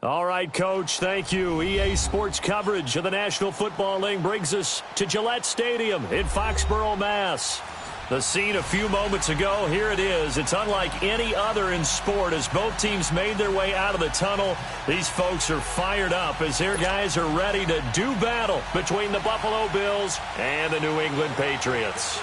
All right, Coach, thank you. EA Sports coverage of the National Football League brings us to Gillette Stadium in Foxborough, Mass. The scene a few moments ago, here it is. It's unlike any other in sport as both teams made their way out of the tunnel. These folks are fired up as their guys are ready to do battle between the Buffalo Bills and the New England Patriots.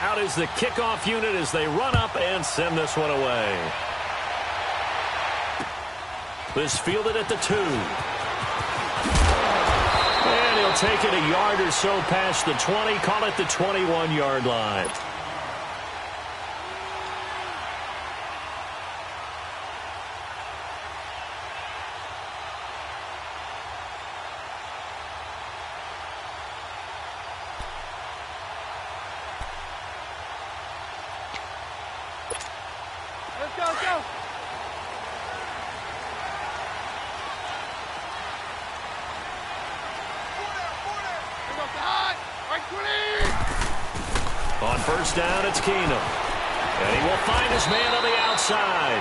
Out is the kickoff unit as they run up and send this one away. This fielded at the 2. And he'll take it a yard or so past the 20, call it the 21-yard line. Let's go. On first down, it's Keenum. And he will find his man on the outside.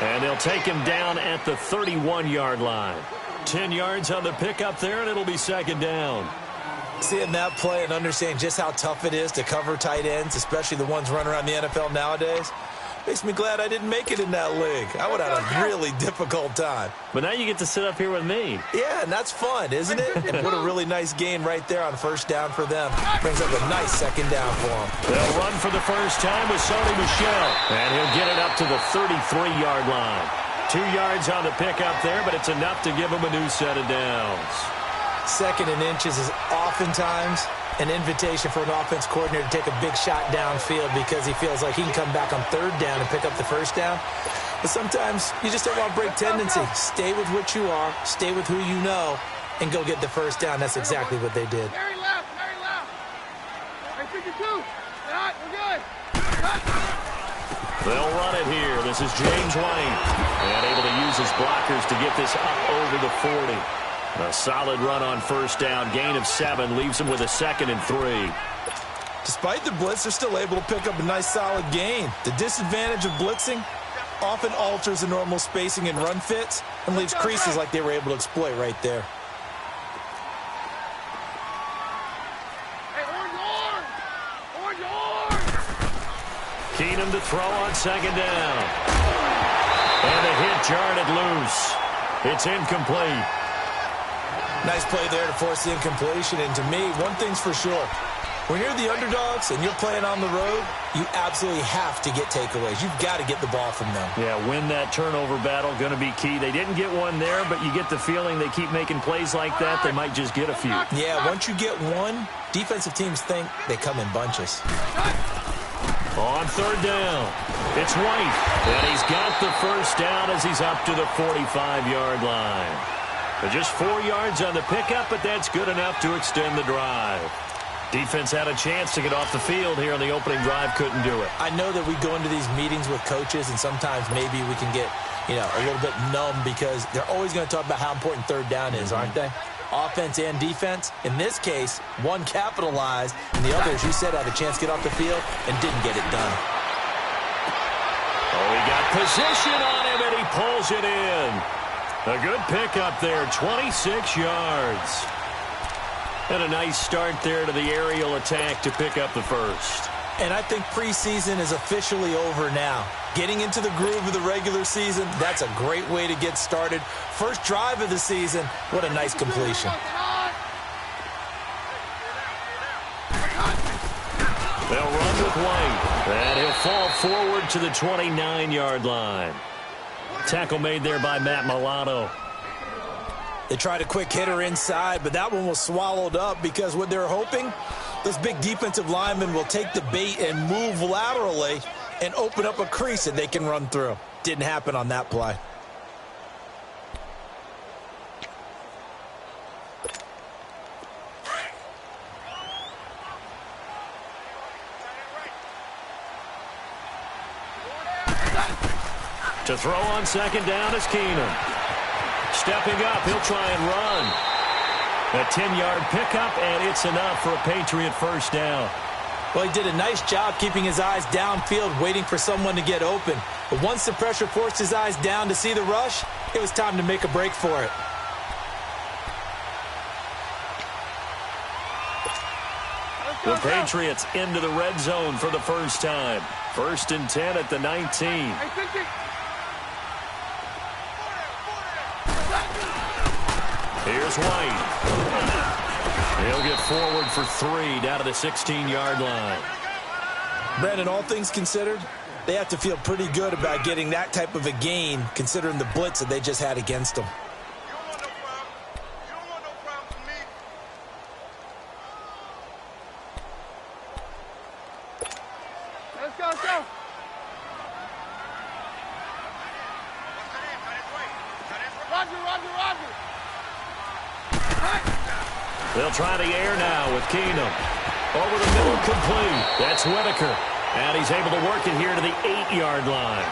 And they'll take him down at the 31-yard line. 10 yards on the pickup there, and it'll be second down. Seeing that play and understanding just how tough it is to cover tight ends, especially the ones running around the NFL nowadays, makes me glad I didn't make it in that league. I would have had a really difficult time. But now you get to sit up here with me. Yeah, and that's fun, isn't it? And what a really nice gain right there on first down for them. Brings up a nice second down for them. They'll run for the first time with Sony Michel. And he'll get it up to the 33-yard line. 2 yards on the pickup there, but it's enough to give him a new set of downs. Second and inches is oftentimes an invitation for an offense coordinator to take a big shot downfield because he feels like he can come back on third down and pick up the first down. But sometimes you just don't want to break tendency. Stay with what you are, stay with who you know, and go get the first down. That's exactly what they did. Very left. Hey, 52. We're good. They'll run it here. This is James White. And able to use his blockers to get this up over the 40. A solid run on first down. Gain of 7 leaves him with a 2nd and 3. Despite the blitz, they're still able to pick up a nice solid gain. The disadvantage of blitzing often alters the normal spacing and run fits and leaves creases like they were able to exploit right there. Hey, orange! Keenum to throw on second down. And the hit jarred it loose. It's incomplete. Nice play there to force the incompletion. And to me, one thing's for sure. When you're the underdogs and you're playing on the road, you absolutely have to get takeaways. You've got to get the ball from them. Yeah, win that turnover battle, going to be key. They didn't get one there, but you get the feeling they keep making plays like that, they might just get a few. Yeah, once you get one, defensive teams think they come in bunches. On third down, it's White. And he's got the first down as he's up to the 45-yard line. But just 4 yards on the pickup, but that's good enough to extend the drive. Defense had a chance to get off the field here on the opening drive, couldn't do it. I know that we go into these meetings with coaches, and sometimes maybe we can get, a little bit numb because they're always going to talk about how important third down is, aren't they? Offense and defense. In this case, one capitalized, and the other, as you said, had a chance to get off the field and didn't get it done. Oh, he got position on him, and he pulls it in. A good pickup there, 26 yards. And a nice start there to the aerial attack to pick up the first. And I think preseason is officially over now. Getting into the groove of the regular season, that's a great way to get started. First drive of the season, what a nice completion. They'll run with White. And he'll fall forward to the 29-yard line. Tackle made there by Matt Milano. They tried a quick hitter inside, but that one was swallowed up because what they're hoping, this big defensive lineman will take the bait and move laterally and open up a crease that they can run through. Didn't happen on that play. To throw on second down is Keenum. Stepping up, he'll try and run. A 10-yard pickup, and it's enough for a Patriot first down. Well, he did a nice job keeping his eyes downfield, waiting for someone to get open. But once the pressure forced his eyes down to see the rush, it was time to make a break for it. The Patriots into the red zone for the first time. 1st and 10 at the 19. Here's White. He'll get forward for 3 down to the 16-yard line. Brandon, all things considered, they have to feel pretty good about getting that type of a gain, considering the blitz that they just had against them. Let's go, let's go. Roger. They'll try the air now with Keenum. Over the middle, complete. That's Whitaker. And he's able to work it here to the 8-yard line.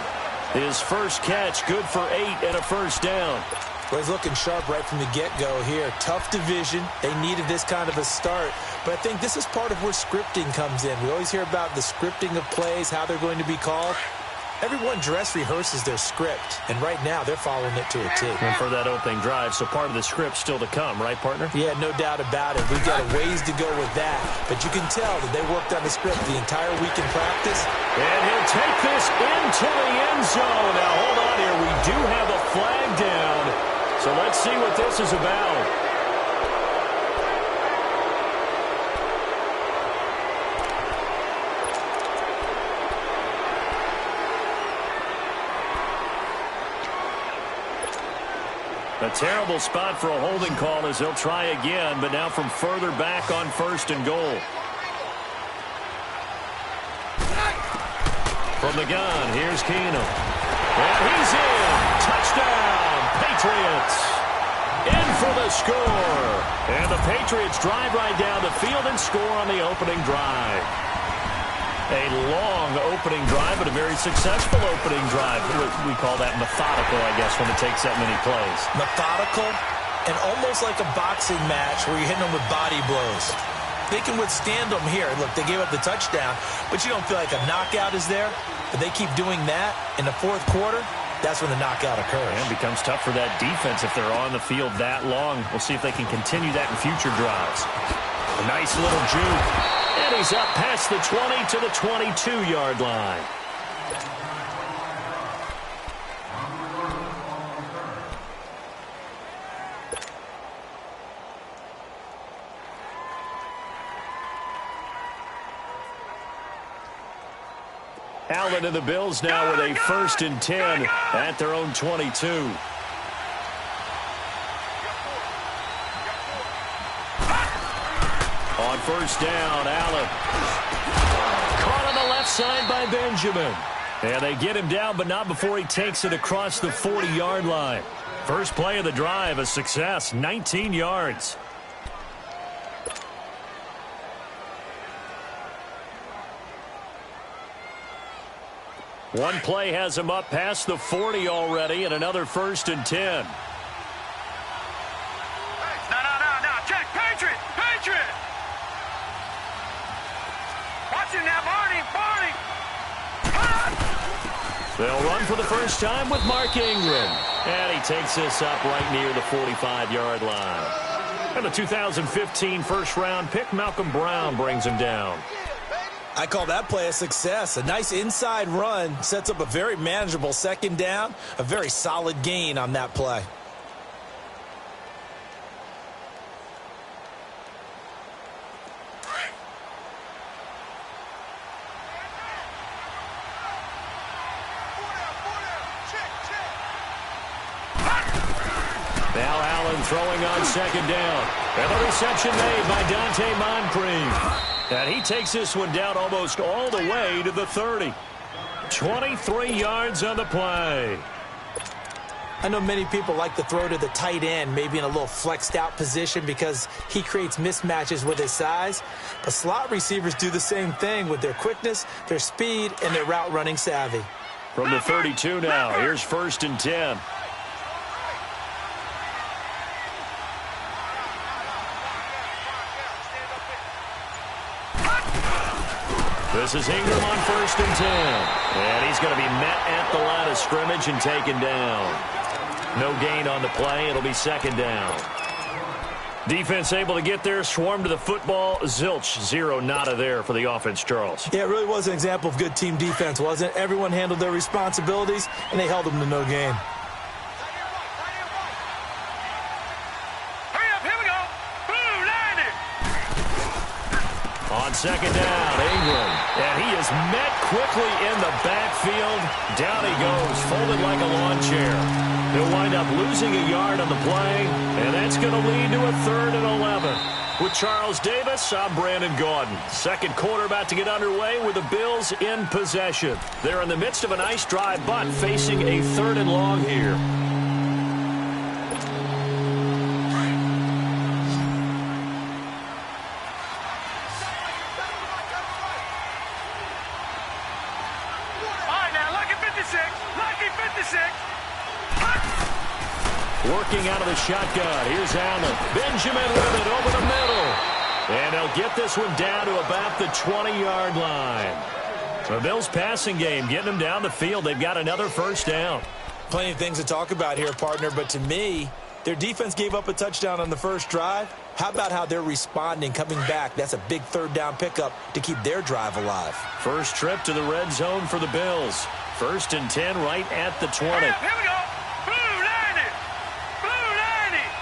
His first catch, good for 8 and a first down. Well, he's looking sharp right from the get-go here. Tough division. They needed this kind of a start. But I think this is part of where scripting comes in. We always hear about the scripting of plays, how they're going to be called. Everyone dress rehearses their script, and right now they're following it to a T. And for that opening drive, so part of the script still to come, right, partner? Yeah, no doubt about it. We've got a ways to go with that, but you can tell that they worked on the script the entire week in practice. And he'll take this into the end zone. Now, hold on here. We do have a flag down, so let's see what this is about. A terrible spot for a holding call as they'll try again, but now from further back on 1st and goal. From the gun, here's Keenum. And he's in. Touchdown, Patriots. In for the score. And the Patriots drive right down the field and score on the opening drive. A long opening drive, but a very successful opening drive. We call that methodical, I guess, when it takes that many plays. Methodical and almost like a boxing match where you're hitting them with body blows. They can withstand them here. Look, they gave up the touchdown, but you don't feel like a knockout is there. But they keep doing that in the 4th quarter. That's when the knockout occurs. And it becomes tough for that defense if they're on the field that long. We'll see if they can continue that in future drives. A nice little juke. And he's up past the 20 to the 22-yard line. Allen and the Bills now with a 1st and 10 at their own 22. On 1st down, Allen. Caught on the left side by Benjamin. And they get him down, but not before he takes it across the 40-yard line. First play of the drive, a success, 19 yards. One play has him up past the 40 already, and another 1st and 10. No. Check. Patriot. Watch it now, Barney. They'll run for the first time with Mark Ingram. And he takes this up right near the 45-yard line. And the 2015 first-round pick, Malcolm Brown, brings him down. I call that play a success. A nice inside run sets up a very manageable 2nd down. A very solid gain on that play. Now Allen throwing on 2nd down. And the reception made by Dante Moncrief. And he takes this one down almost all the way to the 30. 23 yards on the play. I know many people like to throw to the tight end, maybe in a little flexed out position because he creates mismatches with his size. But slot receivers do the same thing with their quickness, their speed, and their route running savvy. From the 32 now, here's 1st and 10. This is Ingram on 1st and 10. And he's going to be met at the line of scrimmage and taken down. No gain on the play. It'll be 2nd down. Defense able to get there, swarm to the football. Zilch, 0 nada there for the offense, Charles. Yeah, it really was an example of good team defense, wasn't it? Everyone handled their responsibilities, and they held them to no gain. Hurry up, here we go. Blue, line it. On 2nd down, Ingram. And he is met quickly in the backfield. Down he goes, folded like a lawn chair. He'll wind up losing a yard on the play, and that's going to lead to a 3rd and 11. With Charles Davis, I'm Brandon Gaudin. Second quarter about to get underway with the Bills in possession. They're in the midst of a nice drive, but facing a 3rd and long here. All right, now, lucky 56. Lucky 56. Working out of the shotgun. Here's Allen. Benjamin with it over the middle. And they'll get this one down to about the 20-yard line. The Bills passing game getting them down the field. They've got another 1st down. Plenty of things to talk about here, partner, but to me, their defense gave up a touchdown on the first drive. How about how they're responding, coming back? That's a big 3rd down pickup to keep their drive alive. First trip to the red zone for the Bills. 1st and 10 right at the 20. Hurry up, here we go. Blue, line it. Blue, line it.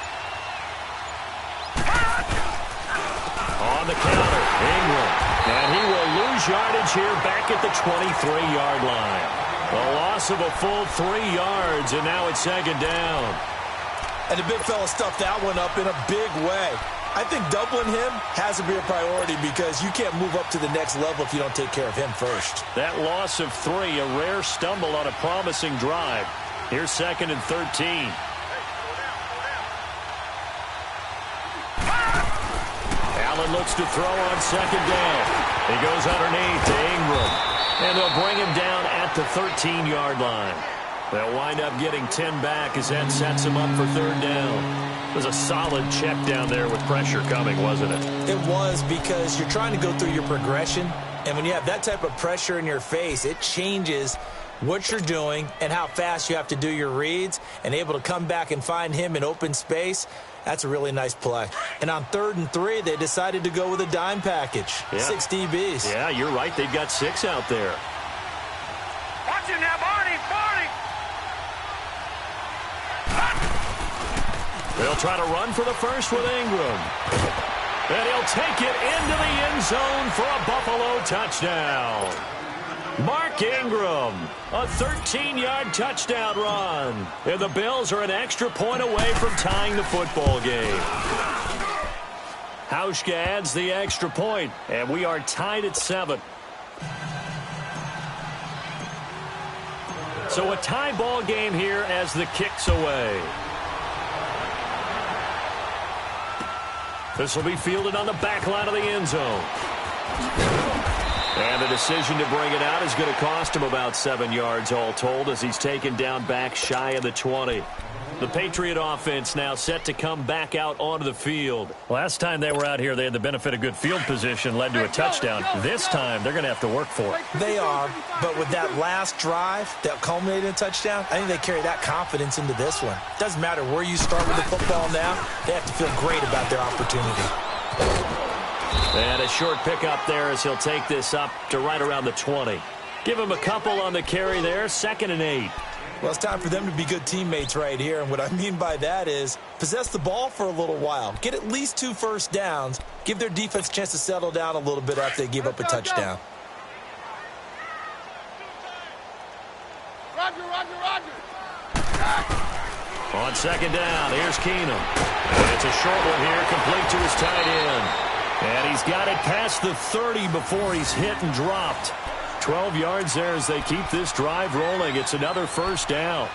On the counter, Ingram. And he will lose yardage here back at the 23-yard line. A loss of a full 3 yards, and now it's 2nd down. And the big fella stuffed that one up in a big way. I think doubling him has to be a priority because you can't move up to the next level if you don't take care of him first. That loss of 3, a rare stumble on a promising drive. Here's 2nd and 13. Allen looks to throw on 2nd down. He goes underneath to Ingram. And they'll bring him down at the 13-yard line. They'll wind up getting 10 back as that sets him up for 3rd down. It was a solid check down there with pressure coming, wasn't it? It was, because you're trying to go through your progression, and when you have that type of pressure in your face, it changes what you're doing and how fast you have to do your reads, and able to come back and find him in open space. That's a really nice play. And on 3rd and 3, they decided to go with a dime package. Yeah. 6 DBs. Yeah, you're right. They've got 6 out there. Watch him now, Barney. Barney. They'll try to run for the first with Ingram. And he'll take it into the end zone for a Buffalo touchdown. Mark Ingram, a 13-yard touchdown run. And the Bills are an extra point away from tying the football game. Hauschka adds the extra point, and we are tied at 7. So a tie ball game here as the kick's away. This will be fielded on the back line of the end zone. And the decision to bring it out is going to cost him about 7 yards all told as he's taken down back shy of the 20. The Patriot offense now set to come back out onto the field. Last time they were out here, they had the benefit of good field position, led to a touchdown. This time, they're going to have to work for it. They are, but with that last drive that culminated in a touchdown, I think they carry that confidence into this one. Doesn't matter where you start with the football now, they have to feel great about their opportunity. And a short pickup there as he'll take this up to right around the 20. Give him a couple on the carry there, 2nd and 8. Well, it's time for them to be good teammates right here, and what I mean by that is possess the ball for a little while, get at least 2 first downs, give their defense a chance to settle down a little bit after they give up a touchdown. Roger, Roger, Roger. On 2nd down, here's Keenum. And it's a short one here, complete to his tight end. And he's got it past the 30 before he's hit and dropped. 12 yards there as they keep this drive rolling. It's another first down.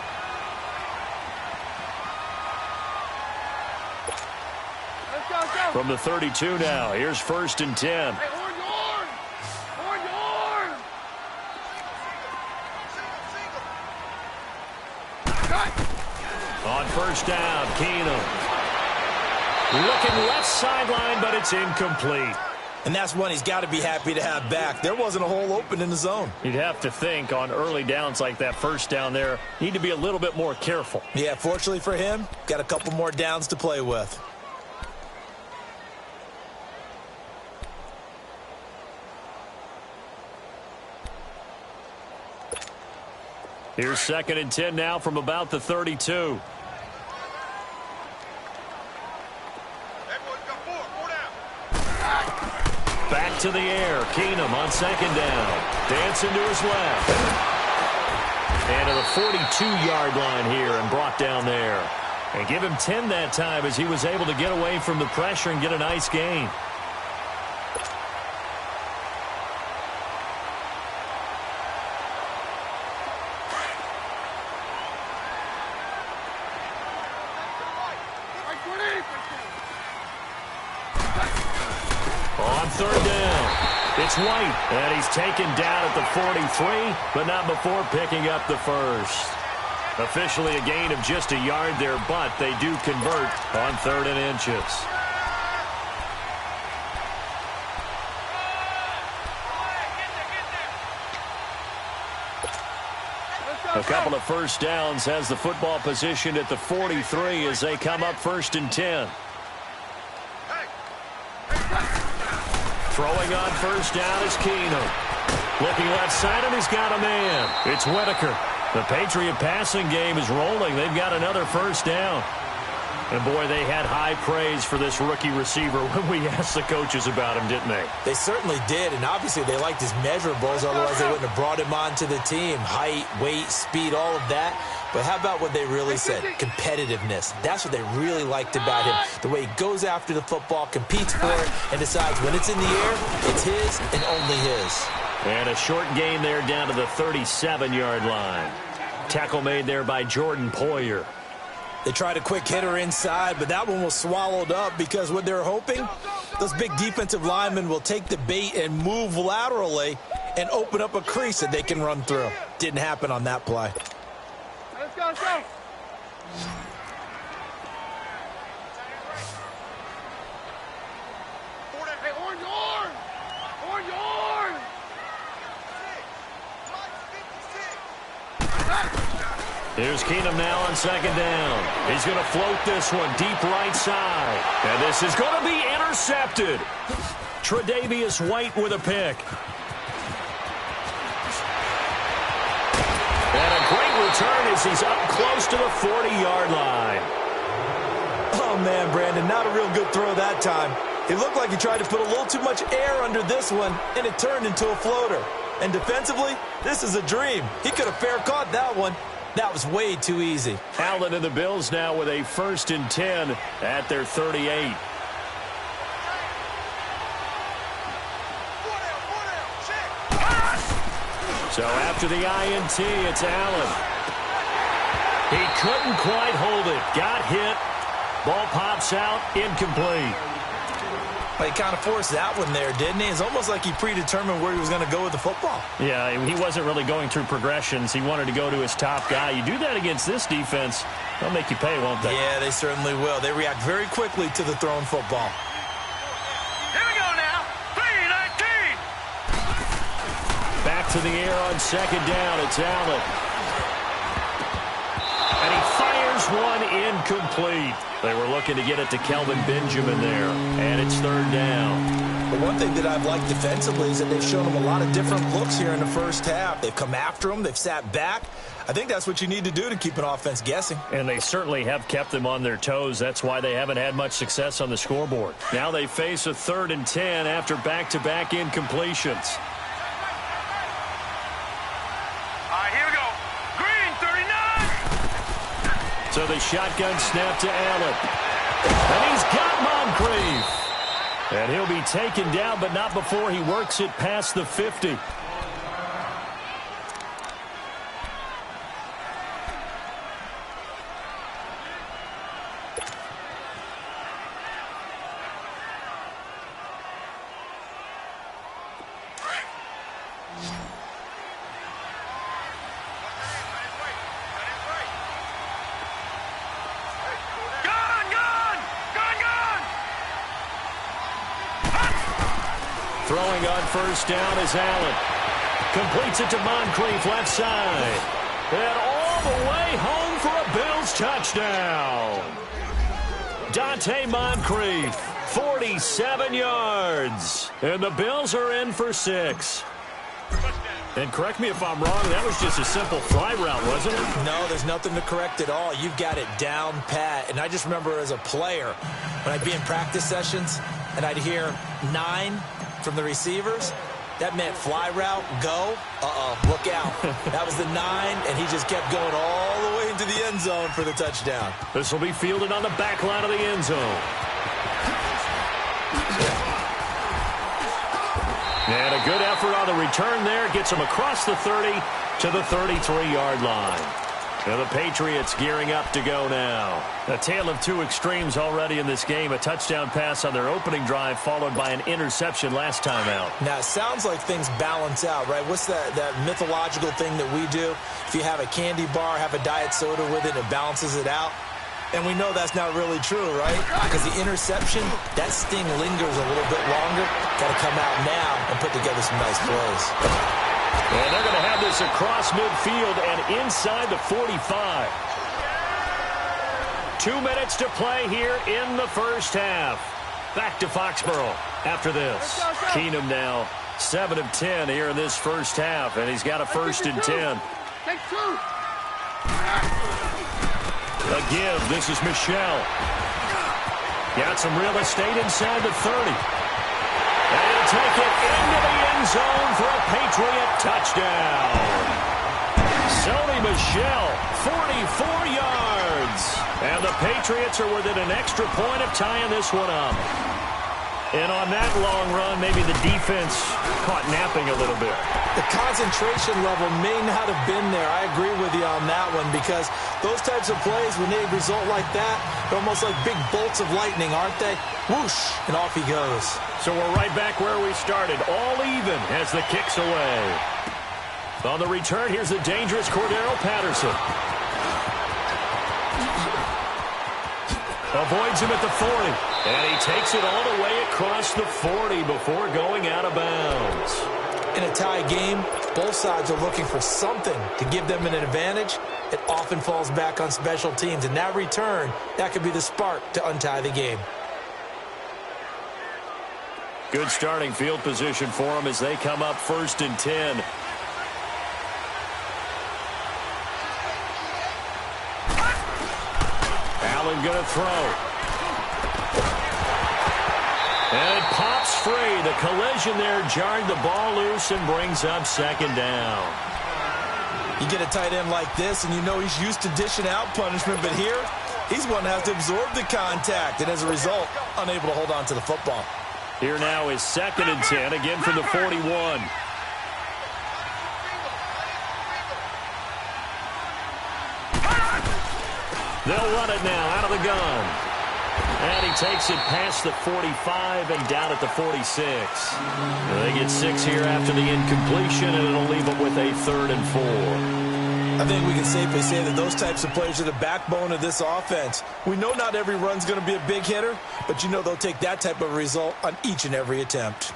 Let's go, let's go. From the 32 now, here's 1st and 10. Hey, orange, orange. Orange, orange. Cut. On 1st down, Keenum. Looking left sideline, but it's incomplete. And that's one he's got to be happy to have back. There wasn't a hole open in the zone. You'd have to think on early downs like that first down there, need to be a little bit more careful. Yeah, fortunately for him, got a couple more downs to play with. Here's 2nd and 10 now from about the 32. Back to the air. Keenum on 2nd down. Dancing to his left. And to the 42-yard line here and brought down there. And give him 10 that time as he was able to get away from the pressure and get a nice gain. On 3rd down, it's White, and he's taken down at the 43, but not before picking up the first. Officially a gain of just a yard there, but they do convert on 3rd and inches. A couple of first downs has the football positioned at the 43 as they come up 1st and 10. Throwing on 1st down is Keenum. Looking left side, and he's got a man. It's Whitaker. The Patriot passing game is rolling. They've got another 1st down. And, boy, they had high praise for this rookie receiver when we asked the coaches about him, didn't they? They certainly did, and obviously they liked his measurables. Otherwise, they wouldn't have brought him onto the team. Height, weight, speed, all of that. But how about what they really said? Competitiveness. That's what they really liked about him. The way he goes after the football, competes for it, and decides when it's in the air, it's his and only his. And a short gain there down to the 37-yard line. Tackle made there by Jordan Poyer. They tried a quick hitter inside, but that one was swallowed up because what they're hoping, those big defensive linemen will take the bait and move laterally and open up a crease that they can run through. Didn't happen on that play. Let's go, let's go. Hey, orange, orange! Orange, orange! Here's Keenum now on 2nd down. He's going to float this one deep right side. And this is going to be intercepted. Tre'Davious White with a pick. And a great return as he's up close to the 40-yard line. Oh, man, Brandon, not a real good throw that time. It looked like he tried to put a little too much air under this one, and it turned into a floater. And defensively, this is a dream. He could have fair caught that one. That was way too easy. Allen and the Bills now with a 1st and 10 at their 38. So after the INT, it's Allen. He couldn't quite hold it. Got hit. Ball pops out. Incomplete. Well, he kind of forced that one there, didn't he? It's almost like he predetermined where he was going to go with the football. Yeah, he wasn't really going through progressions. He wanted to go to his top guy. You do that against this defense, they'll make you pay, won't they? Yeah, they certainly will. They react very quickly to the thrown football. Here we go now. 3-19. Back to the air on 2nd down. It's Allen. And he fires one incomplete. They were looking to get it to Kelvin Benjamin there. And it's 3rd down. But one thing that I've liked defensively is that they've shown him a lot of different looks here in the first half. They've come after him. They've sat back. I think that's what you need to do to keep an offense guessing. And they certainly have kept them on their toes. That's why they haven't had much success on the scoreboard. Now they face a 3rd and 10 after back-to-back incompletions. Here we go. Green, 39. So the shotgun snap to Allen. And he's got Moncrief. And he'll be taken down, but not before he works it past the 50. Throwing on first down is Allen. Completes it to Moncrief left side. And all the way home for a Bills touchdown. Dante Moncrief, 47 yards. And the Bills are in for 6. And correct me if I'm wrong, that was just a simple fly route, wasn't it? No, there's nothing to correct at all. You've got it down pat. And I just remember as a player, when I'd be in practice sessions and I'd hear 9 from the receivers, that meant fly route, go. Look out. That was the 9, and he just kept going all the way into the end zone for the touchdown. This will be fielded on the back line of the end zone. And a good effort on the return there. Gets him across the 30 to the 33-yard line. And the Patriots gearing up to go now. A tale of two extremes already in this game. A touchdown pass on their opening drive followed by an interception last time out. Now, it sounds like things balance out, right? What's that mythological thing that we do? If you have a candy bar, have a diet soda with it, it balances it out. And we know that's not really true, right? Because the interception, that sting lingers a little bit longer. Got to come out now and put together some nice plays. And they're going to have this across midfield and inside the 45. 2 minutes to play here in the first half. Back to Foxborough after this. Keenum now 7 of 10 here in this first half, and he's got a 1st and 10. Take 2. A give. This is Michelle. Got some real estate inside the 30. And he'll take it into the end zone for a Patriot touchdown. Sony Michel, 44 yards. And the Patriots are within an extra point of tying this one up. And on that long run, maybe the defense caught napping a little bit. The concentration level may not have been there. I agree with you on that one because those types of plays, when they result like that, they're almost like big bolts of lightning, aren't they? Whoosh, and off he goes. So we're right back where we started, all even as the kick's away. On the return, here's the dangerous Cordero Patterson. Avoids him at the 40. And he takes it all the way across the 40 before going out of bounds. In a tie game, both sides are looking for something to give them an advantage. It often falls back on special teams. And that return, that could be the spark to untie the game. Good starting field position for them as they come up 1st and 10. Allen going to throw. And it pops free. The collision there jarred the ball loose and brings up 2nd down. You get a tight end like this, and you know he's used to dishing out punishment, but here, he's one that has to absorb the contact, and as a result, unable to hold on to the football. Here now is 2nd and 10, again from the 41. They'll run it now out of the gun. And he takes it past the 45 and down at the 46. They get 6 here after the incompletion, and it'll leave them with a 3rd and 4. I think we can safely say that those types of plays are the backbone of this offense. We know not every run's going to be a big hitter, but you know they'll take that type of result on each and every attempt.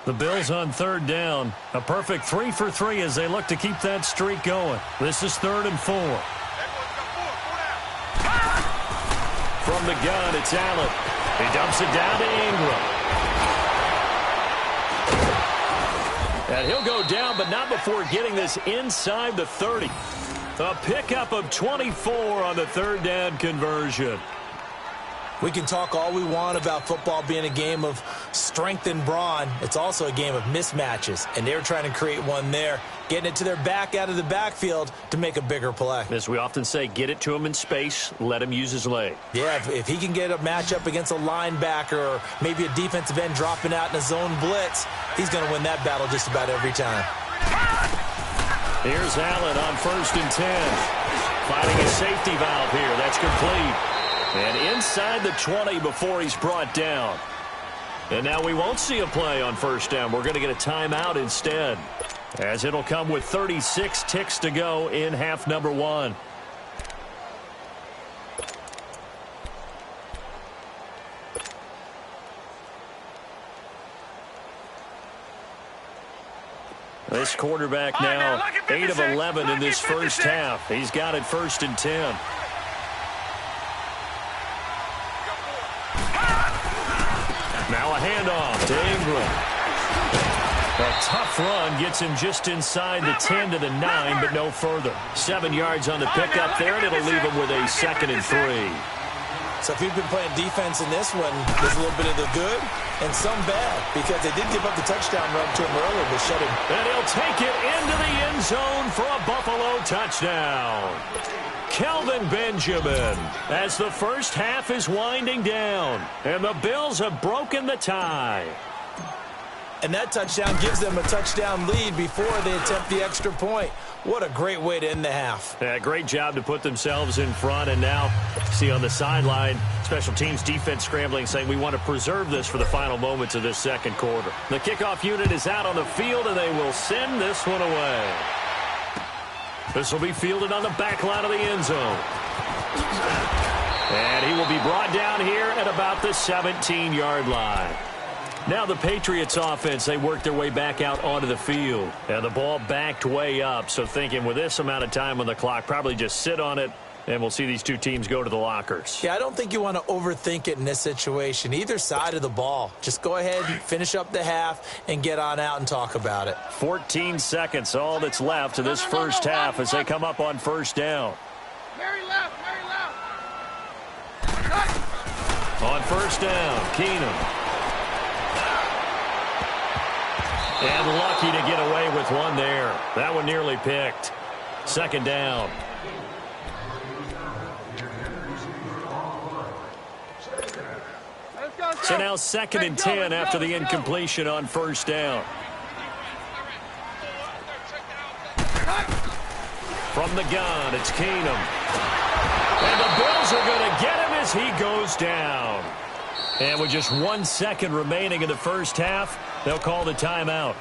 The Bills on 3rd down. A perfect 3 for 3 as they look to keep that streak going. This is 3rd and 4. From the gun, it's Allen. He dumps it down to Ingram. And he'll go down, but not before getting this inside the 30. A pickup of 24 on the 3rd down conversion. We can talk all we want about football being a game of strength and brawn. It's also a game of mismatches, and they're trying to create one there, getting it to their back out of the backfield to make a bigger play. As we often say, get it to him in space, let him use his leg. Yeah, if he can get a matchup against a linebacker or maybe a defensive end dropping out in a zone blitz, he's going to win that battle just about every time. Here's Allen on 1st and 10. Finding a safety valve here. That's complete. And inside the 20 before he's brought down. And now we won't see a play on 1st down. We're going to get a timeout instead, as it'll come with 36 ticks to go in half number 1. This quarterback now 8 of 11 in this first half. He's got it 1st and 10. Now a handoff to Ingram. A tough run gets him just inside the 10 to the 9, but no further. 7 yards on the pickup there, and it'll leave him with a 2nd and 3. So if you've been playing defense in this one, there's a little bit of the good and some bad, because they did give up the touchdown run to him earlier, but shut him. And he'll take it into the end zone for a Buffalo touchdown. Kelvin Benjamin, as the first half is winding down, and the Bills have broken the tie. And that touchdown gives them a touchdown lead before they attempt the extra point. What a great way to end the half. Yeah, great job to put themselves in front. And now, see on the sideline, special teams defense scrambling, saying we want to preserve this for the final moments of this second quarter. The kickoff unit is out on the field, and they will send this one away. This will be fielded on the back line of the end zone. And he will be brought down here at about the 17-yard line. Now the Patriots offense, they work their way back out onto the field. And the ball backed way up, so thinking with this amount of time on the clock, probably just sit on it, and we'll see these two teams go to the lockers. Yeah, I don't think you want to overthink it in this situation. Either side of the ball. Just go ahead and finish up the half and get on out and talk about it. 14 seconds, all that's left to this first half as they come up on first down. Very left. On first down, Keenum. And lucky to get away with one there. That one nearly picked. 2nd down. So now 2nd and 10 after the incompletion on first down. From the gun, it's Keenum. And the Bills are going to get him as he goes down. And with just 1 second remaining in the first half, they'll call the timeout.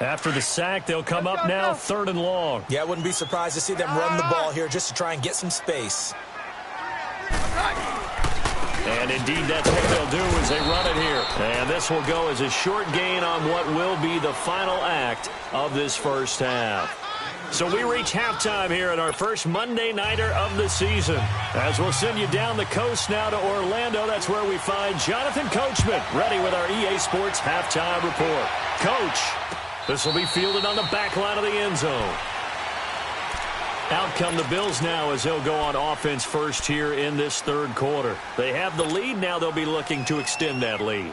After the sack, they'll come up now 3rd and long. Yeah, I wouldn't be surprised to see them run the ball here just to try and get some space. And indeed, that's what they'll do as they run it here. And this will go as a short gain on what will be the final act of this first half. So we reach halftime here in our first Monday Nighter of the season. As we'll send you down the coast now to Orlando, that's where we find Jonathan Coachman, ready with our EA Sports Halftime Report. Coach, this will be fielded on the back line of the end zone. Out come the Bills now as they'll go on offense first here in this third quarter. They have the lead. Now they'll be looking to extend that lead.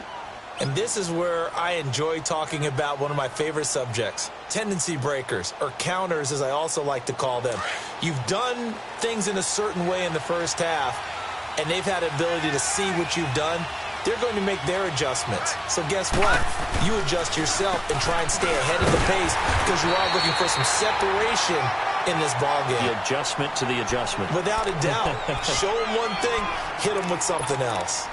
And this is where I enjoy talking about one of my favorite subjects, tendency breakers, or counters as I also like to call them. You've done things in a certain way in the first half, and they've had the ability to see what you've done. They're going to make their adjustments. So guess what? You adjust yourself and try and stay ahead of the pace because you are looking for some separation in this ballgame. The adjustment to the adjustment. Without a doubt. Show them one thing, hit them with something else.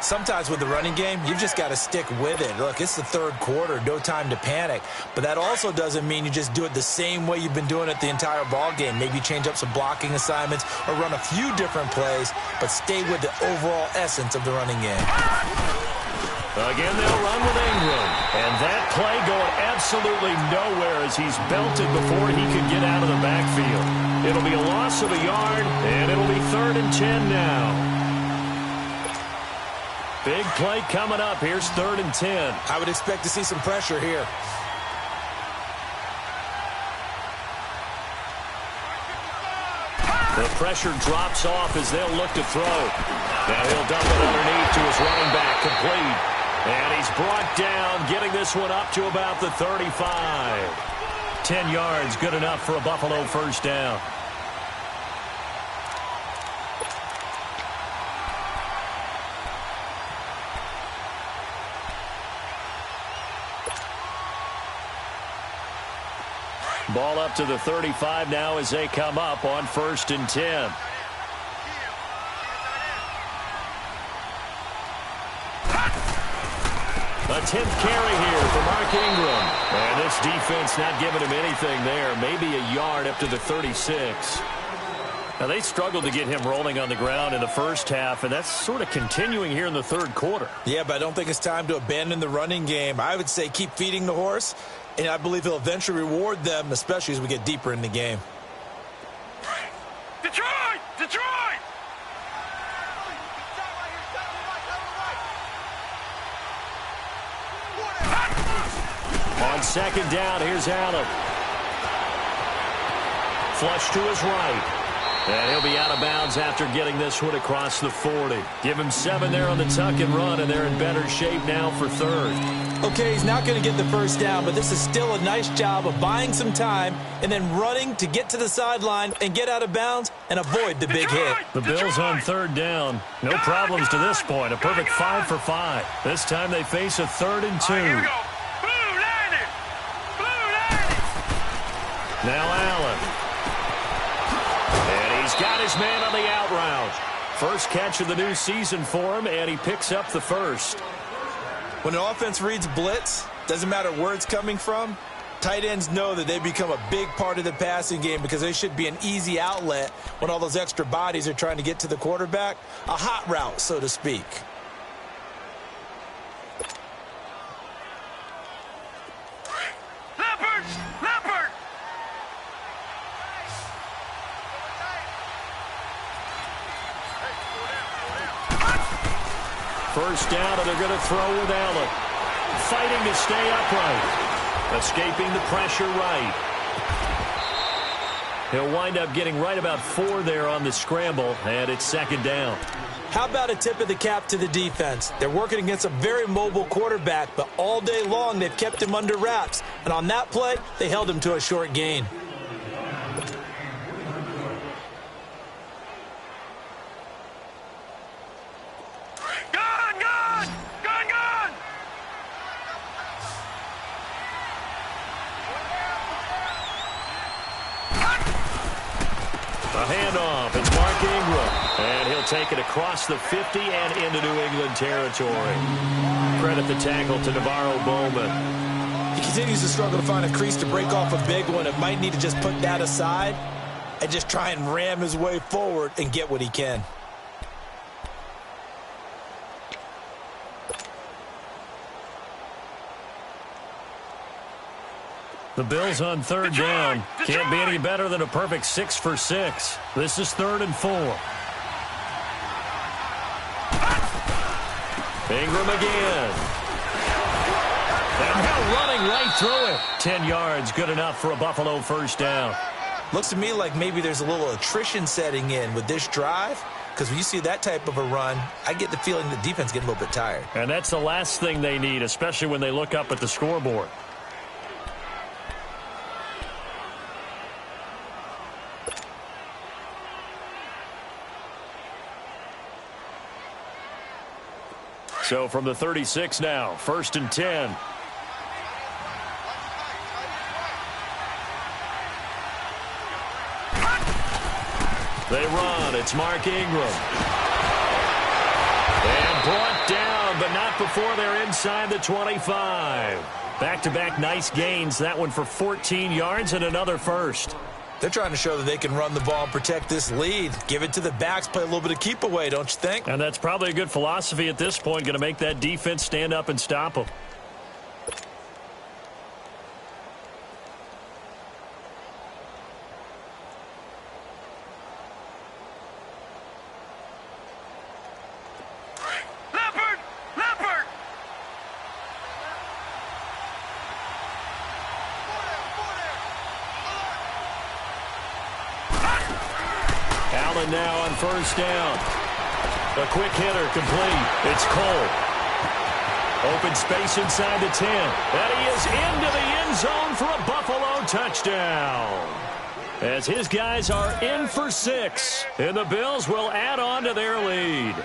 Sometimes with the running game, you've just got to stick with it. Look, it's the third quarter, no time to panic. But that also doesn't mean you just do it the same way you've been doing it the entire ball game. Maybe change up some blocking assignments or run a few different plays, but stay with the overall essence of the running game. Again, they'll run with Ingram. And that play going absolutely nowhere as he's belted before he could get out of the backfield. It'll be a loss of a yard, and it'll be 3rd and 10 now. Big play coming up. Here's 3rd and 10. I would expect to see some pressure here. The pressure drops off as they'll look to throw. Now he'll dump it underneath to his running back, complete. And he's brought down, getting this one up to about the 35. 10 yards, good enough for a Buffalo first down. Ball up to the 35 now as they come up on 1st and 10. A 10th carry here for Mark Ingram. And this defense not giving him anything there. Maybe a yard up to the 36. Now, they struggled to get him rolling on the ground in the first half, and that's sort of continuing here in the third quarter. Yeah, but I don't think it's time to abandon the running game. I would say keep feeding the horse, and I believe he'll eventually reward them, especially as we get deeper in the game. Detroit! Detroit! On second down, here's Allen. Flush to his right. And he'll be out of bounds after getting this one across the 40. Give him 7 there on the tuck and run, and they're in better shape now for third. Okay, he's not going to get the first down, but this is still a nice job of buying some time and then running to get to the sideline and get out of bounds and avoid the big hit. The Bills on third down. No problems to this point. A perfect 5 for 5. This time they face a 3rd and 2. All right, here we go. Blue landed. Blue landed. Now Allen. And he's got his man on the out route. First catch of the new season for him, and he picks up the first. When an offense reads blitz, doesn't matter where it's coming from, tight ends know that they become a big part of the passing game because they should be an easy outlet when all those extra bodies are trying to get to the quarterback. A hot route, so to speak. Leopard! Leopard! First down, and they're going to throw with Allen. Fighting to stay upright. Escaping the pressure right. He'll wind up getting right about 4 there on the scramble, and it's second down. How about a tip of the cap to the defense? They're working against a very mobile quarterback, but all day long they've kept him under wraps. And on that play, they held him to a short gain. A handoff. It's Mark Ingram. And he'll take it across the 50 and into New England territory. Credit the tackle to Navarro Bowman. He continues to struggle to find a crease to break off a big one. It might need to just put that aside and just try and ram his way forward and get what he can. The Bills on third down. Can't be any better than a perfect 6 for 6. This is 3rd and 4. Ingram again. And now running right through it. 10 yards, good enough for a Buffalo first down. Looks to me like maybe there's a little attrition setting in with this drive, because when you see that type of a run, I get the feeling the defense getting a little bit tired. And that's the last thing they need, especially when they look up at the scoreboard. So from the 36 now, 1st and 10. They run. It's Mark Ingram. And brought down, but not before they're inside the 25. Back-to-back nice gains. That one for 14 yards and another first. They're trying to show that they can run the ball and protect this lead. Give it to the backs, play a little bit of keep away, don't you think? And that's probably a good philosophy at this point, going to make that defense stand up and stop them. Allen now on first down. A quick hitter complete. It's Cole. Open space inside the 10. And he is into the end zone for a Buffalo touchdown. As his guys are in for 6. And the Bills will add on to their lead.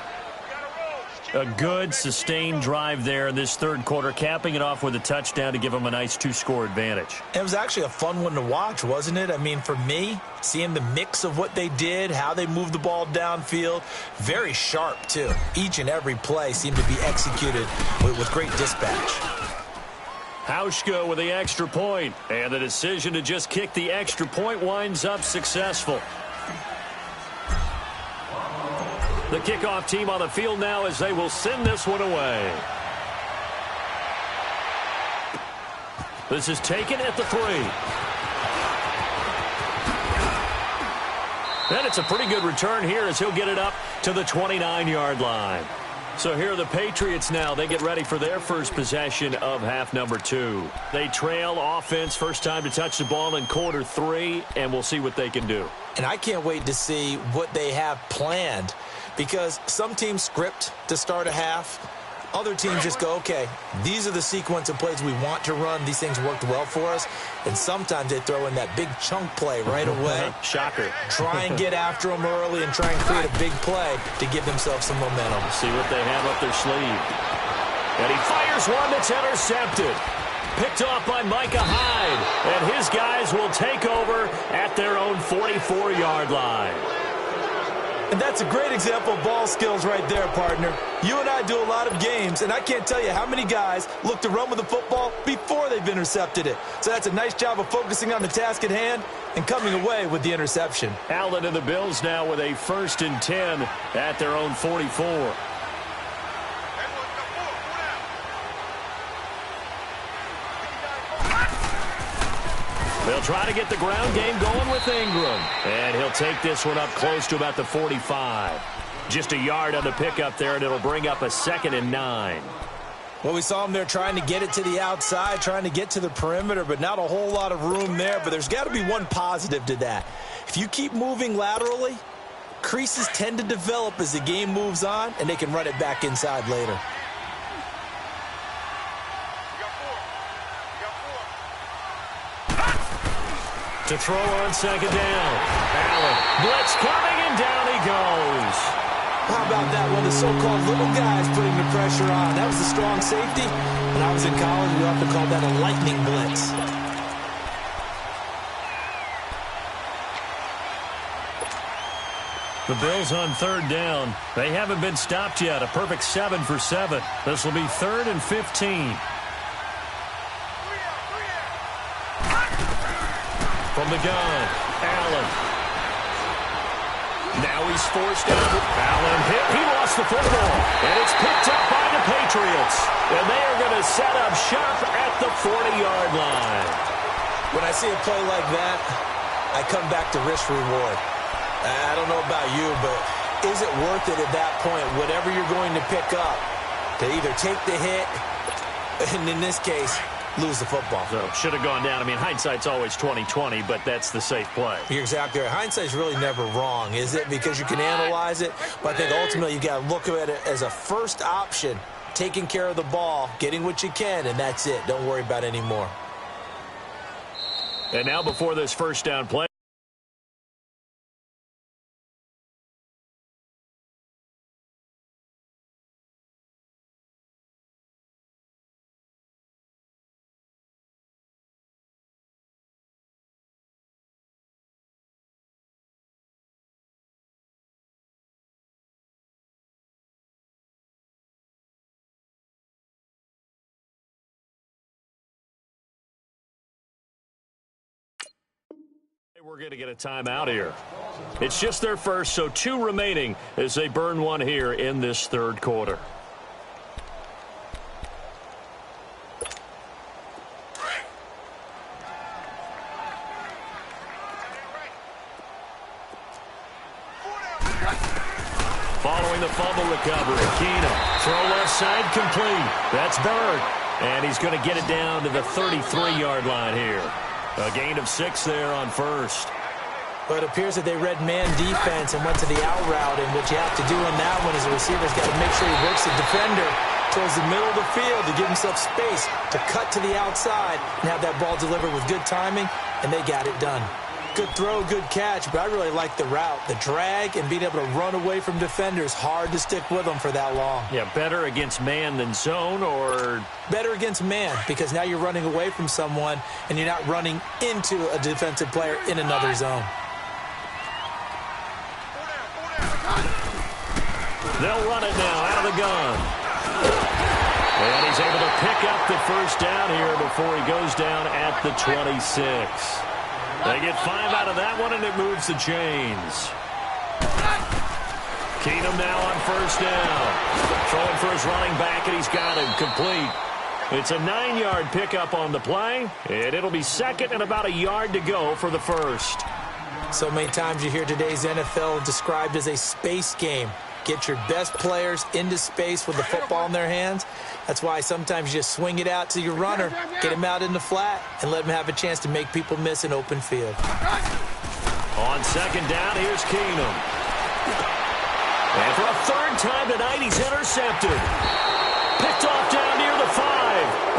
A good, sustained drive there in this third quarter, capping it off with a touchdown to give them a nice 2-score advantage. It was actually a fun one to watch, wasn't it? I mean, for me, seeing the mix of what they did, how they moved the ball downfield, very sharp, too. Each and every play seemed to be executed with great dispatch. Hauschka with the extra point, and the decision to just kick the extra point winds up successful. The kickoff team on the field now as they will send this one away. This is taken at the 3. And it's a pretty good return here as he'll get it up to the 29-yard line. So here are the Patriots now. They get ready for their first possession of half number 2. They trail offense, first time to touch the ball in quarter 3, and we'll see what they can do. And I can't wait to see what they have planned, because some teams script to start a half. Other teams just go, okay, these are the sequence of plays we want to run. These things worked well for us. And sometimes they throw in that big chunk play right away. Shocker. Try and get after them early and try and create a big play to give themselves some momentum. See what they have up their sleeve. And he fires one that's intercepted. Picked off by Micah Hyde. And his guys will take over at their own 44-yard line. And that's a great example of ball skills right there, partner. You and I do a lot of games, and I can't tell you how many guys look to run with the football before they've intercepted it. So that's a nice job of focusing on the task at hand and coming away with the interception. Allen and the Bills now with a 1st and 10 at their own 44. They'll try to get the ground game going with Ingram. And he'll take this one up close to about the 45. Just a yard on the pickup there, and it'll bring up a 2nd and 9. Well, we saw him there trying to get it to the outside, trying to get to the perimeter, but not a whole lot of room there. But there's got to be one positive to that. If you keep moving laterally, creases tend to develop as the game moves on, and they can run it back inside later. To throw on 2nd down. Allen. Blitz coming, and down he goes. How about that one? The so-called little guys putting the pressure on. That was a strong safety. When I was in college, we often called that a lightning blitz. The Bills on 3rd down. They haven't been stopped yet. A perfect 7 for 7. This will be 3rd and 15. From the gun, Allen. Now he's forced out. Allen hit. He lost the football. And it's picked up by the Patriots. And they are going to set up shop at the 40-yard line. When I see a play like that, I come back to risk-reward. I don't know about you, but is it worth it at that point, whatever you're going to pick up, to either take the hit, and in this case, lose the football? So should have gone down. I mean, hindsight's always 20/20, but that's the safe play. You're exactly right. Hindsight's really never wrong, is it? Because you can analyze it, but I think ultimately you got to look at it as a first option, taking care of the ball, getting what you can, and that's it. Don't worry about it anymore. And now before this first down play, we're going to get a timeout here. It's just their first, so 2 remaining as they burn one here in this 3rd quarter. Following the fumble recovery, Keenum. Throw left side complete. That's Bird. And he's going to get it down to the 33-yard line here. A gain of 6 there on 1st. But it appears that they read man defense and went to the out route, and what you have to do in that one is the receiver's got to make sure he works the defender towards the middle of the field to give himself space to cut to the outside and have that ball delivered with good timing, and they got it done. Good throw, good catch, but I really like the route. The drag and being able to run away from defenders, hard to stick with them for that long. Yeah, better against man than zone, or? Better against man, because now you're running away from someone and you're not running into a defensive player in another zone. They'll run it now out of the gun. And he's able to pick up the first down here before he goes down at the 26. They get 5 out of that one, and it moves the chains. Keenum now on first down. Throwing for his running back, and he's got him complete. It's a 9-yard pickup on the play, and it'll be second and about a yard to go for the first. So many times you hear today's NFL described as a space game. Get your best players into space with the football in their hands. That's why sometimes you just swing it out to your runner, get him out in the flat, and let him have a chance to make people miss an open field. On second down, here's Keenum. And for a third time tonight, he's intercepted. Picked off down near the 5.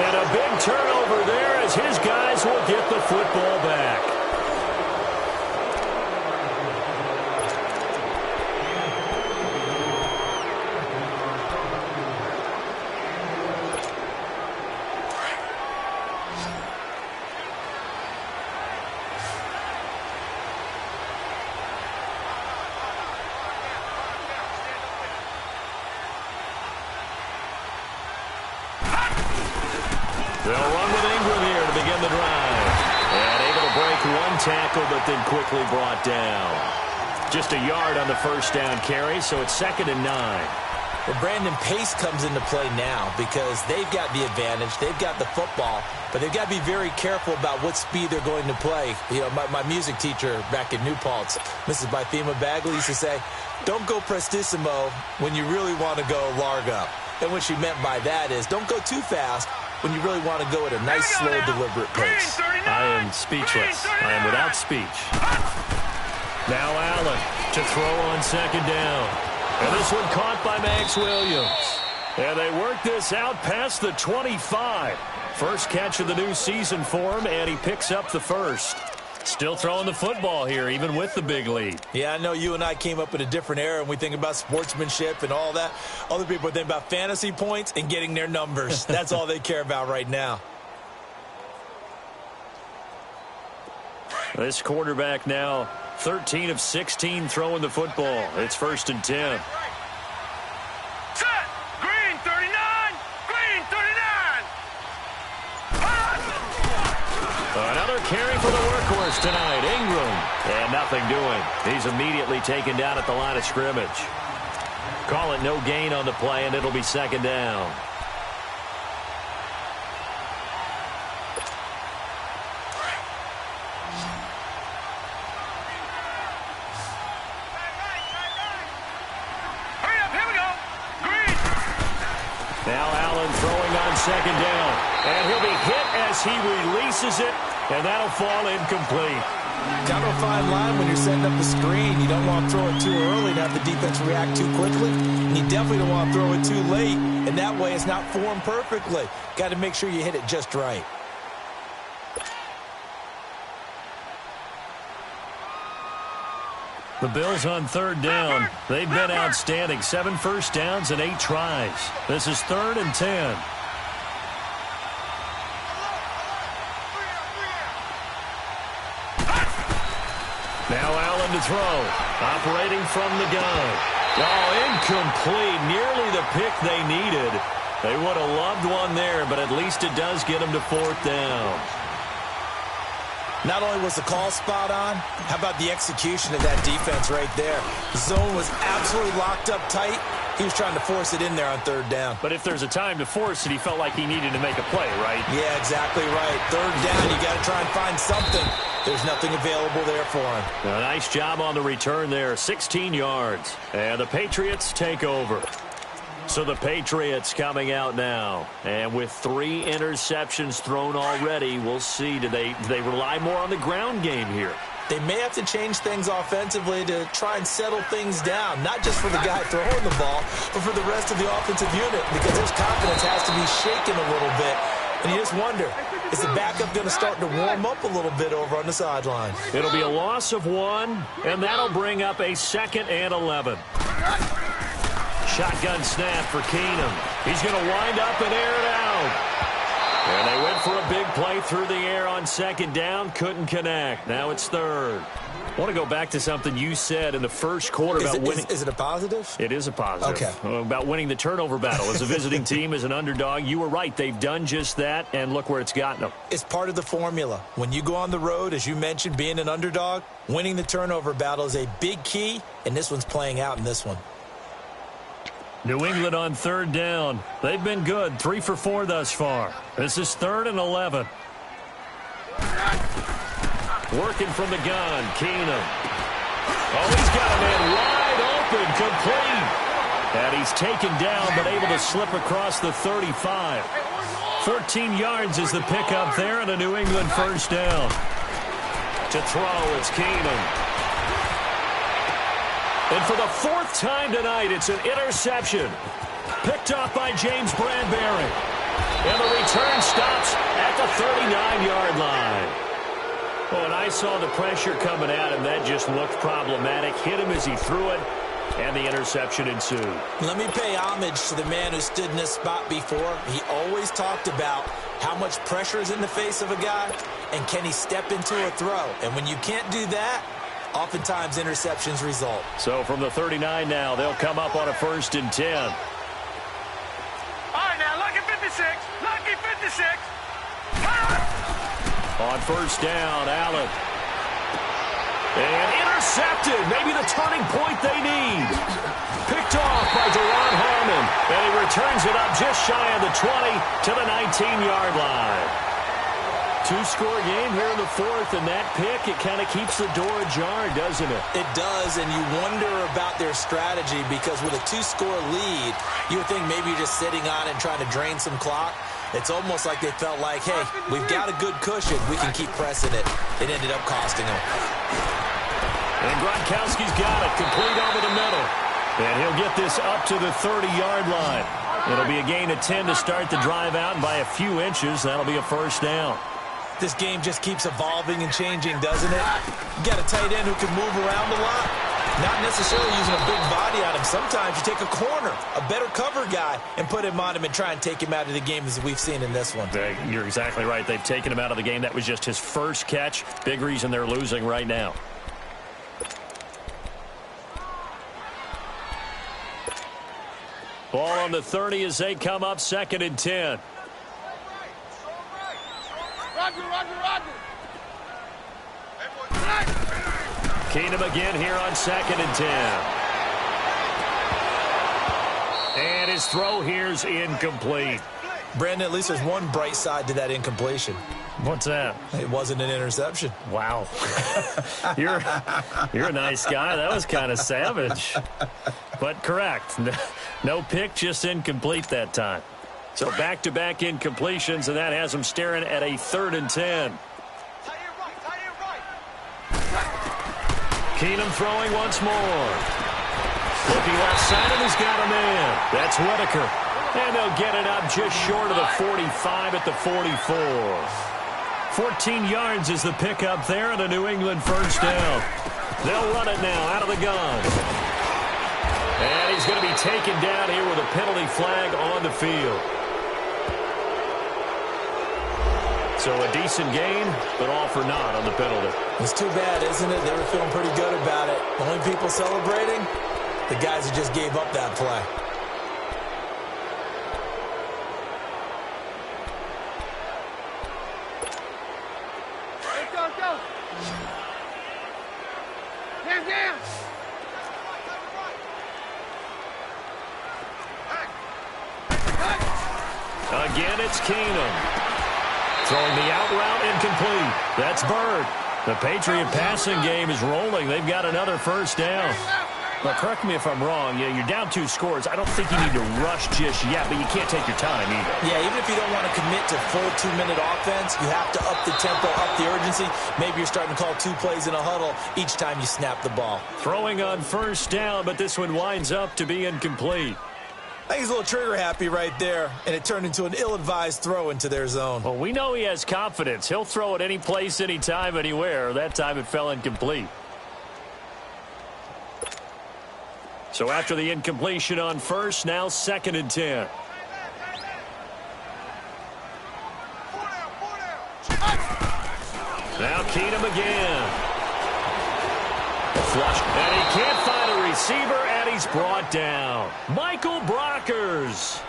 And a big turnover there as his guys will get the football back. They'll run with Ingram here to begin the drive. And able to break one tackle, but then quickly brought down. Just a yard on the first down carry, so it's 2nd and 9. Well, Brandon, pace comes into play now because they've got the advantage. They've got the football, but they've got to be very careful about what speed they're going to play. You know, my music teacher back in New Paltz, Mrs. Bythema Bagley, used to say, don't go prestissimo when you really want to go largo. And what she meant by that is don't go too fast when you really want to go at a nice, slow, deliberate pace. I am speechless. I am without speech. Now Allen to throw on second down. And this one caught by Max Williams. And they work this out past the 25. First catch of the new season for him, and he picks up the first. Still throwing the football here, even with the big lead. Yeah, I know you and I came up in a different era, and we think about sportsmanship and all that. Other people think about fantasy points and getting their numbers. That's all they care about right now. This quarterback now 13 of 16 throwing the football. It's 1st and 10. Set. Green 39. Green 39. Another carry for the workhorse tonight, Ingram. And nothing doing. He's immediately taken down at the line of scrimmage. Call it no gain on the play, and it'll be 2nd down. Hurry up, here we go. Green. Now Allen throwing on second down. And he'll be hit as he releases it, and that'll fall incomplete. Kind of a fine line when you're setting up the screen. You don't want to throw it too early and have the defense react too quickly. And you definitely don't want to throw it too late. And that way it's not formed perfectly. Got to make sure you hit it just right. The Bills on third down. They've been outstanding. 7 first downs and 8 tries. This is 3rd and 10. Now Allen to throw. Operating from the gun. Oh, incomplete. Nearly the pick they needed. They would have loved one there, but at least it does get them to 4th down. Not only was the call spot on, how about the execution of that defense right there? The zone was absolutely locked up tight. He was trying to force it in there on 3rd down. But if there's a time to force it, he felt like he needed to make a play, right? Yeah, exactly right. 3rd down, you got to try and find something. There's nothing available there for him. A nice job on the return there, 16 yards. And the Patriots take over. So the Patriots coming out now. And with 3 interceptions thrown already, we'll see. Do they rely more on the ground game here? They may have to change things offensively to try and settle things down, not just for the guy throwing the ball, but for the rest of the offensive unit, because his confidence has to be shaken a little bit. And you just wonder, is the backup going to start to warm up a little bit over on the sideline? It'll be a loss of 1, and that'll bring up a 2nd and 11. Shotgun snap for Keenum. He's going to wind up and air it out. And they went for a big play through the air on 2nd down. Couldn't connect. Now it's 3rd. I want to go back to something you said in the first quarter about winning. Is it a positive? It is a positive. Okay. About winning the turnover battle. As a visiting team, as an underdog, you were right. They've done just that, and look where it's gotten them. It's part of the formula. When you go on the road, as you mentioned, being an underdog, winning the turnover battle is a big key, and this one's playing out in this one. New England on third down. They've been good, 3 for 4 thus far. This is 3rd and 11. Working from the gun, Keenum. Oh, he's got a man wide open, complete. And he's taken down, but able to slip across the 35. 14 yards is the pickup there, and a New England first down. To throw, it's Keenum. And for the 4th time tonight, it's an interception. Picked off by James Bradbury. And the return stops at the 39-yard line. Oh, and I saw the pressure coming at him. That just looked problematic. Hit him as he threw it, and the interception ensued. Let me pay homage to the man who stood in this spot before. He always talked about how much pressure is in the face of a guy, and can he step into a throw. And when you can't do that, oftentimes interceptions result. So from the 39 now, they'll come up on a 1st and 10. All right, now, lucky 56. Lucky 56. On 1st down, Allen. And intercepted. Maybe the turning point they need. Picked off by Deron Harmon. And he returns it up just shy of the 20 to the 19-yard line. 2-score game here in the 4th, and that pick, it kind of keeps the door ajar, doesn't it? It does, and you wonder about their strategy because with a 2-score lead, you would think maybe you're just sitting on it and trying to drain some clock. It's almost like they felt like, hey, we've got a good cushion. We can keep pressing it. It ended up costing them. And Gronkowski's got it, complete over the middle. And he'll get this up to the 30-yard line. It'll be a gain of 10 to start the drive out, and by a few inches, that'll be a first down. This game just keeps evolving and changing, doesn't it? You got a tight end who can move around a lot. Not necessarily using a big body on him. Sometimes you take a corner, a better cover guy, and put him on him and try and take him out of the game as we've seen in this one. You're exactly right. They've taken him out of the game. That was just his first catch. Big reason they're losing right now. Ball on the 30 as they come up 2nd and 10. Keenum again here on 2nd and 10. And his throw here's incomplete. Brandon, at least there's one bright side to that incompletion. What's that? It wasn't an interception. Wow. You're a nice guy. That was kind of savage. But correct. No pick, just incomplete that time. So back-to-back incompletions, and that has them staring at a 3rd and 10. Keenum throwing once more. Looking left side, and he's got a man. That's Whitaker. And they'll get it up just short of the 45 at the 44. 14 yards is the pickup there, and a New England first down. They'll run it now out of the gun. And he's going to be taken down here with a penalty flag on the field. So a decent gain, but all for naught on the penalty. It's too bad, isn't it? They were feeling pretty good about it. The only people celebrating, the guys who just gave up that play. Go, go. Hands down. Again, it's Keenum. Throwing the out route incomplete. That's Bird. The Patriot passing game is rolling. They've got another first down. Now, correct me if I'm wrong. Yeah, you're down 2 scores. I don't think you need to rush just yet, but you can't take your time either. Yeah, even if you don't want to commit to full 2-minute offense, you have to up the tempo, up the urgency. Maybe you're starting to call 2 plays in a huddle each time you snap the ball. Throwing on first down, but this one winds up to be incomplete. I think he's a little trigger happy right there, and it turned into an ill-advised throw into their zone. Well, we know he has confidence. He'll throw it any place, anytime, anywhere. That time it fell incomplete. So after the incompletion on first, now 2nd and 10. Now Keenum again. Flush, and he can't find a receiver, and he's brought down. Michael Brockers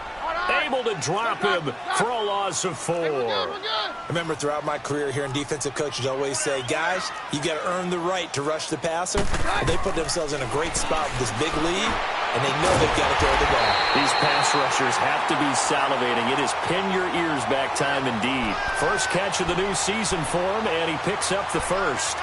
able to drop him for a loss of 4. I remember throughout my career hearing defensive coaches always say, guys, you got to earn the right to rush the passer. They put themselves in a great spot with this big lead. and they know they've got to throw the ball. These pass rushers have to be salivating. It is pin your ears back time indeed. First catch of the new season for him, and he picks up the first.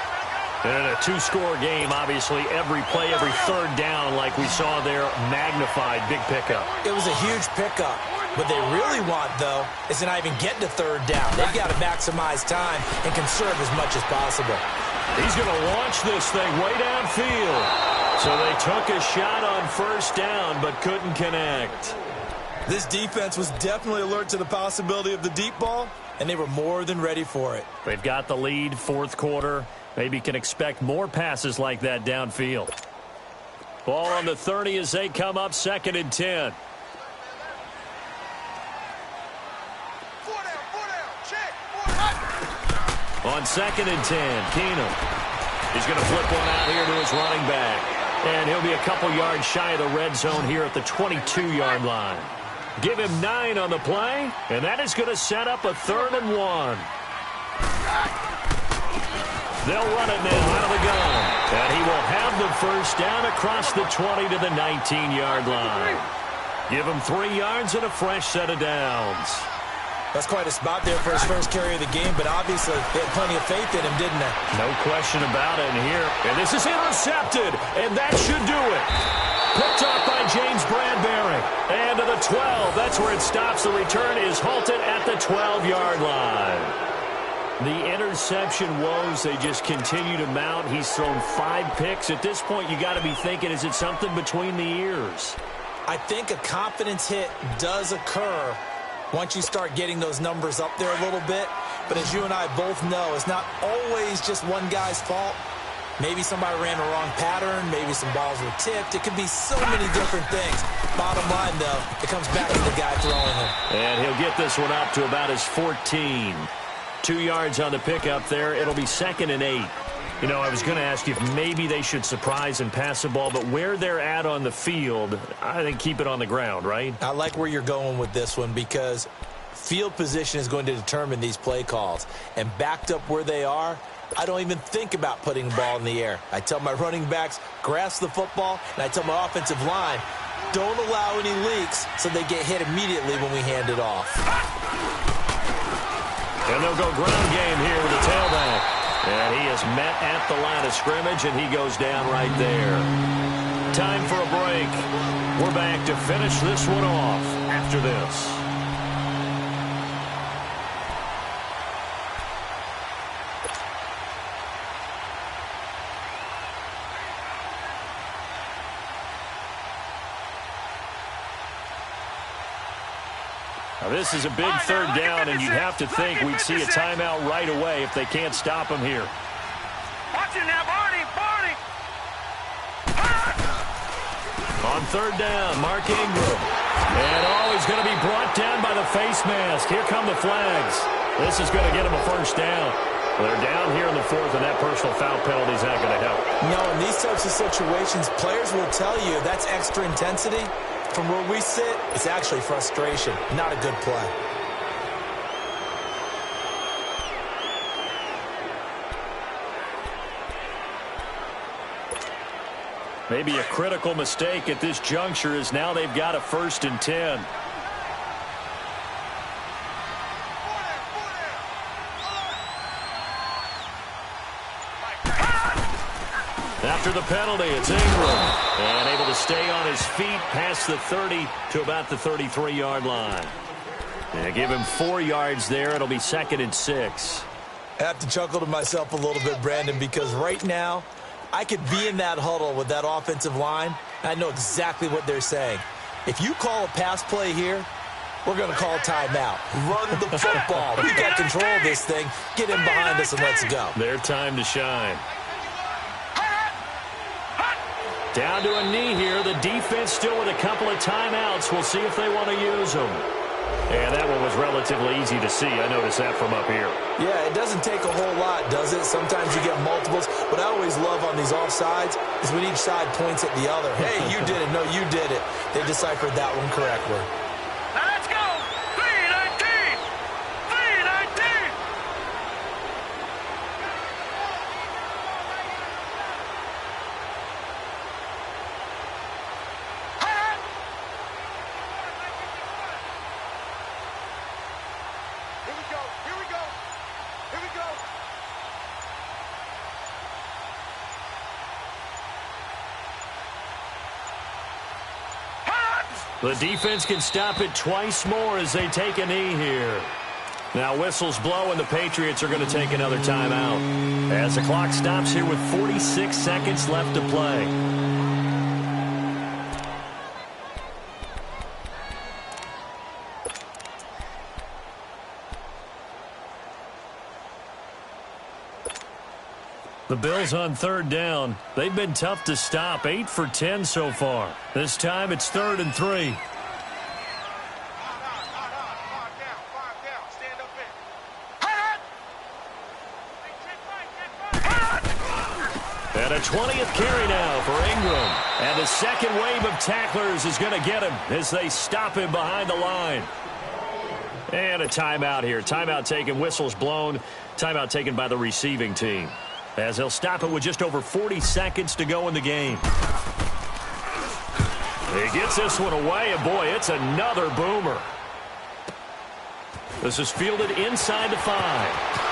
And in a two-score game, obviously, every play, every third down, like we saw there, magnified, big pickup. It was a huge pickup. What they really want, though, is to not even get to third down. They've got to maximize time and conserve as much as possible. He's going to launch this thing way downfield. So they took a shot on first down, but couldn't connect. This defense was definitely alert to the possibility of the deep ball, and they were more than ready for it. They've got the lead, fourth quarter. Maybe can expect more passes like that downfield. Ball on the 30 as they come up, 2nd and 10. On 2nd and 10, Keenum. He's going to flip one out here to his running back. And he'll be a couple yards shy of the red zone here at the 22-yard line. Give him 9 on the play, and that is going to set up a 3rd and 1. They'll run it now out of the gun. And he will have the first down across the 20 to the 19-yard line. Give him 3 yards and a fresh set of downs. That's quite a spot there for his first carry of the game, but obviously they had plenty of faith in him, didn't they? No question about it here. And this is intercepted, and that should do it. Picked up by James Bradbury. And to the 12. That's where it stops. The return is halted at the 12-yard line. The interception woes, they just continue to mount. He's thrown 5 picks. At this point, you got to be thinking, is it something between the ears? I think a confidence hit does occur once you start getting those numbers up there a little bit. But as you and I both know, it's not always just one guy's fault. Maybe somebody ran the wrong pattern. Maybe some balls were tipped. It could be so many different things. Bottom line, though, it comes back to the guy throwing them. And he'll get this one up to about his 14. 2 yards on the pickup there. It'll be 2nd and 8. You know, I was going to ask you if maybe they should surprise and pass the ball, but where they're at on the field, I think keep it on the ground, right? I like where you're going with this one because field position is going to determine these play calls. And backed up where they are, I don't even think about putting the ball in the air. I tell my running backs, grasp the football, and I tell my offensive line, don't allow any leaks so they get hit immediately when we hand it off. And they'll go ground game here with the tailback. And he is met at the line of scrimmage, and he goes down right there. Time for a break. We're back to finish this one off after this. Now, this is a big third down, and you'd have to think we'd see a timeout right away if they can't stop him here. Watch it now, Barney! On third down, Mark Ingram. And, he's going to be brought down by the face mask. Here come the flags. This is going to get him a first down. Well, they're down here in the 4th, and that personal foul penalty is not going to help. No, in these types of situations, players will tell you that's extra intensity. From where we sit, it's actually frustration, not a good play. Maybe a critical mistake at this juncture is now they've got a 1st and 10. After the penalty, it's Ingram. And able to stay on his feet past the 30 to about the 33-yard line. And give him 4 yards there. It'll be 2nd and 6. I have to chuckle to myself a little bit, Brandon, because right now I could be in that huddle with that offensive line, and I know exactly what they're saying. If you call a pass play here, we're going to call timeout. Run the football. We got control of this thing. Get in behind us and let's go. Their time to shine. Down to a knee here. The defense still with a couple of timeouts. We'll see if they want to use them. And that one was relatively easy to see. I noticed that from up here. Yeah, it doesn't take a whole lot, does it? Sometimes you get multiples. What I always love on these offsides is when each side points at the other. Hey, you did it. No, you did it. They deciphered that one correctly. Now let's go! 3-19! 3-19! The defense can stop it twice more as they take a knee here. Now whistles blow and the Patriots are going to take another timeout as the clock stops here with 46 seconds left to play. The Bills on third down. They've been tough to stop. 8 for 10 so far. This time it's 3rd and 3. And a 20th carry now for Ingram. And the second wave of tacklers is going to get him as they stop him behind the line. And a timeout here. Timeout taken, whistles blown. Timeout taken by the receiving team, as they'll stop it with just over 40 seconds to go in the game. He gets this one away, and boy, it's another boomer. This is fielded inside the 5.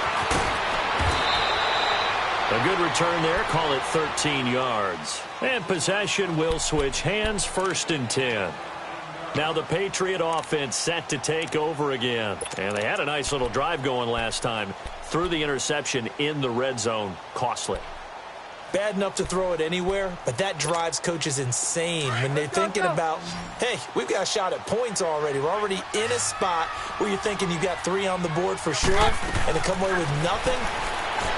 A good return there, call it 13 yards. And possession will switch hands, 1st and 10. Now the Patriot offense set to take over again. And they had a nice little drive going last time. Threw the interception in the red zone. Costly. Bad enough to throw it anywhere, but that drives coaches insane when they're thinking about, hey, we've got a shot at points already. We're already in a spot where you're thinking you got 3 on the board for sure, and to come away with nothing,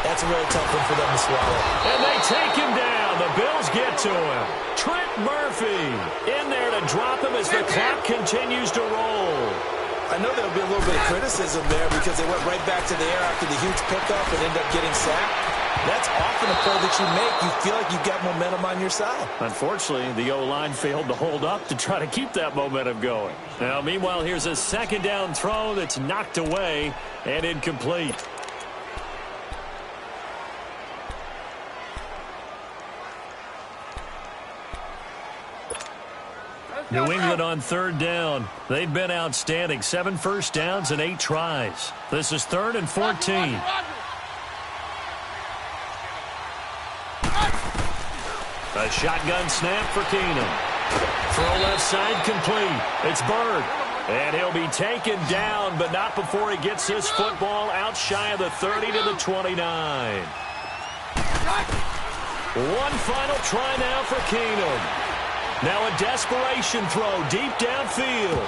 that's a really tough one for them to swallow. And they take him down. The Bills get to him. Trent Murphy in there to drop him as the clock continues to roll. I know there'll be a little bit of criticism there because they went right back to the air after the huge pickup and ended up getting sacked. That's often a play that you make. You feel like you've got momentum on your side. Unfortunately, the O-line failed to hold up to try to keep that momentum going. Now, meanwhile, here's a 2nd down throw that's knocked away and incomplete. New England on 3rd down. They've been outstanding. 7 first downs and 8 tries. This is 3rd and 14. A shotgun snap for Keenum. Throw left side complete. It's Bird. And he'll be taken down, but not before he gets this football out shy of the 30 to the 29. One final try now for Keenum. Now a desperation throw deep downfield.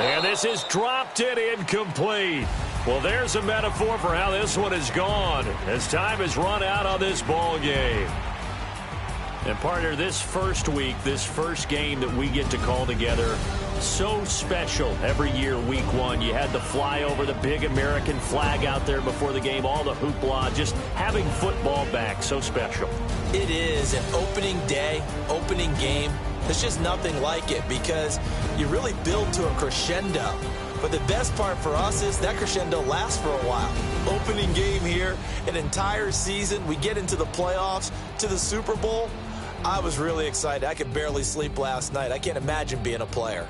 And this is dropped and incomplete. Well, there's a metaphor for how this one is gone as time has run out on this ball game. And partner, this first week, this first game that we get to call together, so special every year, week 1. You had the flyover, the big American flag out there before the game, all the hoopla, just having football back, so special. It is an opening day, opening game. There's just nothing like it because you really build to a crescendo. But the best part for us is that crescendo lasts for a while. Opening game here, an entire season. We get into the playoffs, to the Super Bowl. I was really excited. I could barely sleep last night. I can't imagine being a player.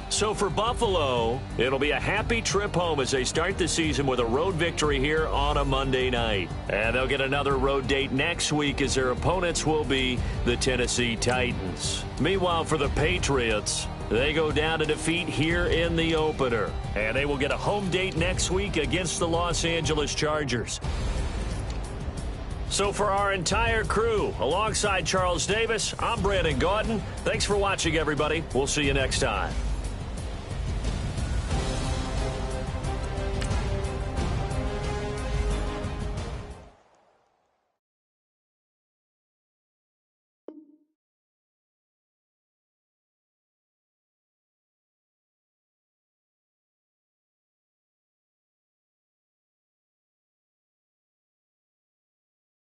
So for Buffalo, it'll be a happy trip home as they start the season with a road victory here on a Monday night. And they'll get another road date next week as their opponents will be the Tennessee Titans. Meanwhile, for the Patriots, they go down to defeat here in the opener. And they will get a home date next week against the Los Angeles Chargers. So for our entire crew, alongside Charles Davis, I'm Brandon Gaudin. Thanks for watching, everybody. We'll see you next time.